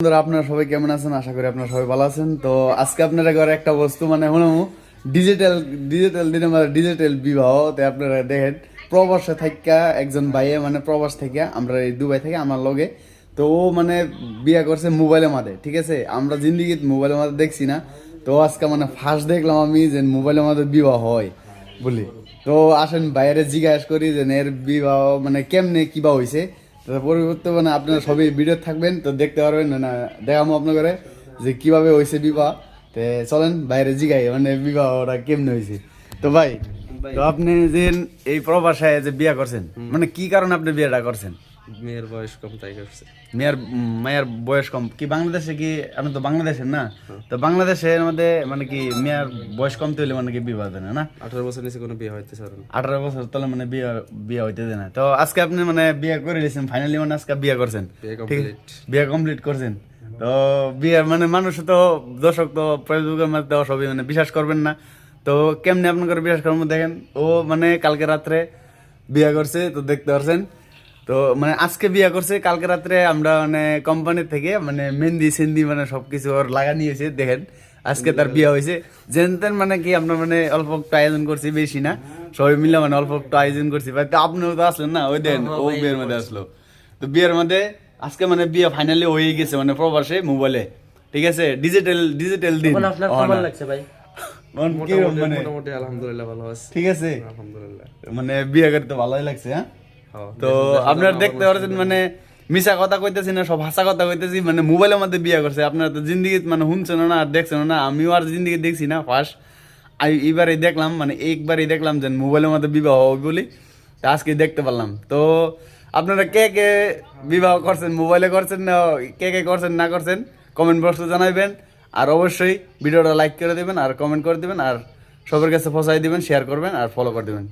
বন্ধুরা, আপনারা সবাই কেমন আছেন? আশা করি আপনারা সবাই ভালো আছেন। তো আজকে আপনারা ঘরে একটা বস্তু মানে হলো ডিজিটাল ডিজিটাল দিনে মানে ডিজিটাল বিবাহ। তো আপনারা দেখেন প্রবাসে থাইকা একজন ভাইয়ে মানে প্রবাস থেকে আমরা এই দুবাই থেকে আমার লগে। তো ও মানে বিয়ে করছে মোবাইলের মাঝে, ঠিক আছে? আমরা জিন্দিগিত মোবাইলের মাঝে দেখছি না। তো আজকে মানে ফার্স্ট দেখলাম আমি যে মোবাইলের মাঝে বিবাহ হয় বলি। তো আসেন বাইরে জিজ্ঞাসা করি যে এর বিবাহ মানে কেমনে কিবা হয়েছে। তো পরিবর্তে মানে আপনারা সবই ভিডিও থাকবেন, তো দেখতে পারবেন না দেখামো আপনাদের যে কিভাবে হয়েছে বিবাহ। তো চলেন বাইরে জিগাই মানে বিবাহটা কেমনে হয়েছে। তো ভাই, তো আপনি যে এই প্রবাসায় যে বিয়া করছেন মানে কি কারণে আপনি বিয়েটা করছেন? মেয়ের বয়স কম তাই করছে। মেয়ের বয়স কম কি বাংলাদেশে কি আপনি তো বাংলাদেশের না? তো বাংলাদেশের মধ্যে মানে কি মেয়ের বয়স কম হইলে মানে কি বিবাহ দেয় না? 18 বছর নিচে কোনো বিয়ে হইতে পারে না। 18 বছর তাহলে মানে বিয়ে হইতে দেয় না। তো আজকে আপনি মানে বিয়ে করে দিয়েছেন ফাইনালি, মানে আজকে বিয়ে করছেন, বিয়ে ঠিক কমপ্লিট। বিয়ে কমপ্লিট করছেন। তো বিয়ে মানে মানুষ তো দর্শক তো ফেসবুকের মধ্যে সবই মানে বিশ্বাস করবেন না। তো কেমনে আপনার বিশ্বাস করবেন দেখেন। ও মানে কালকে রাত্রে বিয়ে করছে, তো দেখতে পারছেন। তো মানে আজকে বিয়ে করছে, কালকে রাত্রে আমরা মানে কোম্পানি থেকে মানে মেহেন্দি সেন্দি মানে সবকিছু ওর লাগা নিয়েছে দেখেন। আজকে তার বিয়ে হয়েছে যেন তেন মানে কি আমরা মানে অল্প একটু আয়োজন করছি, বেশি না, সবাই মিলে মানে অল্প একটু আয়োজন করছি। ভাই তো আপনিও তো আসলেন না, ওই দেন ও বিয়ের মধ্যে আসলো। তো বিয়ের মধ্যে আজকে মানে বিয়ে ফাইনালি হয়ে গেছে মানে প্রবাসে মোবাইলে, ঠিক আছে? ডিজিটাল ডিজিটাল দিন। আপনার কেমন লাগছে ভাই? মানে মোটামুটি আলহামদুলিল্লাহ ভালো আছে। ঠিক আছে, আলহামদুলিল্লাহ। মানে বিয়ে করতে ভালোই লাগছে। হ্যাঁ, হ্যাঁ, তো আপনারা দেখতে পাচ্ছেন মানে মিশা কথা কইতেছি না, সব হাসা কথা কইতেছি। মানে মোবাইলের মধ্যে বিয়ে করছে, আপনারা তো জিন্দিগি মানে শুনছেন না আর দেখছেন না। আমিও আর জিন্দিগি দেখছি না, ফার্স্ট এইবারই দেখলাম, মানে একবারই দেখলাম যে মোবাইলের মধ্যে বিবাহ হবে বলি। তা আজকে দেখতে পারলাম। তো আপনারা কে কে বিবাহ করছেন, মোবাইলে করছেন না, কে কে করছেন না করছেন কমেন্ট বক্সে জানাইবেন। আর অবশ্যই ভিডিওটা লাইক করে দেবেন আর কমেন্ট করে দেবেন আর সবার কাছে পৌঁছাই দিবেন, শেয়ার করবেন আর ফলো করে দেবেন।